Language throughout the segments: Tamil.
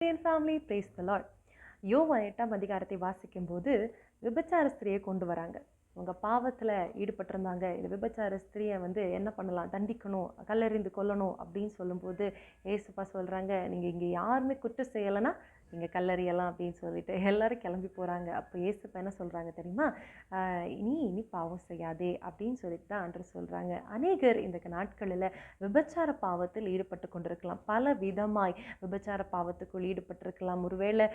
Family praise the Lord. யோவான் 8ஆம் அதிகாரத்தை வாசிக்கும்போது விபச்சார ஸ்திரியை கொண்டு வராங்க. அவங்க பாவத்தில் ஈடுபட்டிருந்தாங்க. இந்த விபச்சார ஸ்திரியை என்ன பண்ணலாம், தண்டிக்கணும், கல்லெறிந்து கொல்லணும் அப்படின்னு சொல்லும்போது ஏசுப்பா சொல்கிறாங்க, நீங்கள் இங்கே யாருமே குற்றம் செய்யலைன்னா நீங்கள் கல்லறியலாம் அப்படின்னு சொல்லிட்டு எல்லாரும் கிளம்பி போகிறாங்க. அப்போ ஏசுப்பா என்ன சொல்கிறாங்க தெரியுமா, இனி பாவம் செய்யாதே அப்படின்னு சொல்லிட்டு தான் அன்று சொல்கிறாங்க. அநேகர் இந்த நாட்களில் விபச்சார பாவத்தில் ஈடுபட்டு கொண்டிருக்கலாம். பல விதமாய் விபச்சார பாவத்துக்குள் ஈடுபட்டிருக்கலாம். ஒருவேளை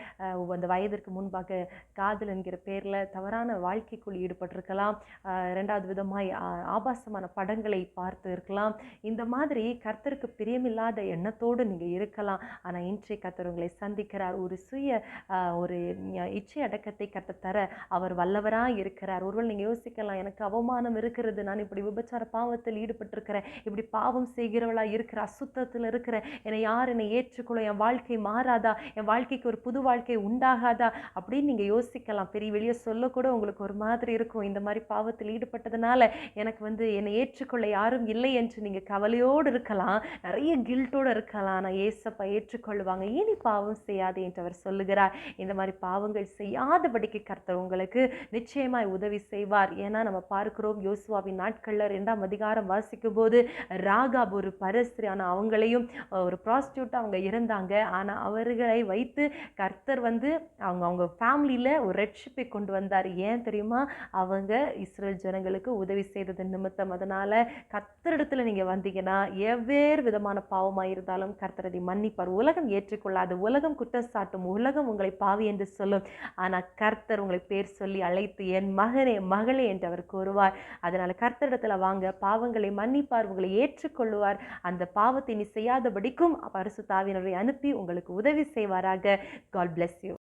அந்த வயதிற்கு முன்பாக காதல் என்கிற பேரில் தவறான வாழ்க்கைக்குள் ஈடுபட்டிருக்கலாம். ரெண்டாவது விதமாய் ஆபாசமான படங்களை பார்த்து இருக்கலாம். இந்த மாதிரி கர்த்தருக்கு பிரியமில்லாத எண்ணத்தோடு நீங்கள் இருக்கலாம். ஆனால் இன்றைய கர்த்தர் உங்களை சந்திக்கிறார். ஒரு ஒரு இச்சை அடக்கத்தை கர்த்தர் தர அவர் வல்லவராக இருக்கிறார். ஒருவேளை நீங்கள் யோசிக்கலாம், எனக்கு அவமானம் இருக்கிறது, நான் இப்படி விபச்சார பாவத்தில் ஈடுபட்டிருக்கிறேன், இப்படி பாவம் செய்கிறவளா இருக்கிற, அசுத்தத்தில் இருக்கிறேன், என்னை ஏற்றுக்கொள்ள, என் வாழ்க்கை மாறாதா, என் வாழ்க்கைக்கு ஒரு புது வாழ்க்கை உண்டாகாதா அப்படின்னு நீங்கள் யோசிக்கலாம். பெரிய வெளியே சொல்லக்கூட உங்களுக்கு ஒரு மாதிரி இருக்கும். இந்த மாதிரி பாவத்தில் ஈடுபட்டதுனால எனக்கு என்னை ஏற்றுக்கொள்ள யாரும் இல்லை என்று நீங்கள் கவலையோடு இருக்கலாம், நிறைய கில்ட்டோடு இருக்கலாம். ஆனால் ஏசப்பா ஏற்றுக்கொள்ளுவாங்க. இனி பாவம் செய்யாது என்று அவர் சொல்லுகிறார். இந்த மாதிரி பாவங்கள் செய்யாதபடிக்கு கர்த்தர் உங்களுக்கு நிச்சயமாய் உதவி செய்வார். ஏன்னா நம்ம பார்க்கிறோம், யோசுவாவின் நாட்களில் 2ஆம் அதிகாரம் வாசிக்கும் போது ராகாப் ஒரு பரஸ்திரி, ஆனால் அவங்களையும் ஒரு ப்ராஸ்டியூட்டாக அவங்க இருந்தாங்க. ஆனால் அவர்களை வைத்து கர்த்தர் அவங்க ஃபேமிலியில் ஒரு ரட்சிப்பை கொண்டு வந்தார். ஏன் தெரியுமா, அவங்க இஸ்ரேல் ஜனங்களுக்கு உதவி செய்தது நிமித்தம். அதனால் கர்த்தரிடத்தில் நீங்கள் வந்தீங்கன்னா எவ்வேறு விதமான பாவமாக இருந்தாலும் கர்த்தர் அதை மன்னிப்பார். உலகம் ஏற்றுக்கொள்ளாது, உலகம் குற்றம் சாட்டும், உலகம் உங்களை பாவி என்று சொல்லும். ஆனால் கர்த்தர் உங்களை பேர் சொல்லி அழைத்து என் மகனே மகளே என்று அவர் கூறுவார். அதனால் கர்த்தரிடத்தில் வாங்க, பாவங்களை மன்னிப்பார், உங்களை ஏற்றுக்கொள்ளுவார். அந்த பாவத்தை நீ செய்யாதபடிக்கும் பரிசுத்த ஆவியானவரை அனுப்பி உங்களுக்கு உதவி செய்வாராக. God bless you.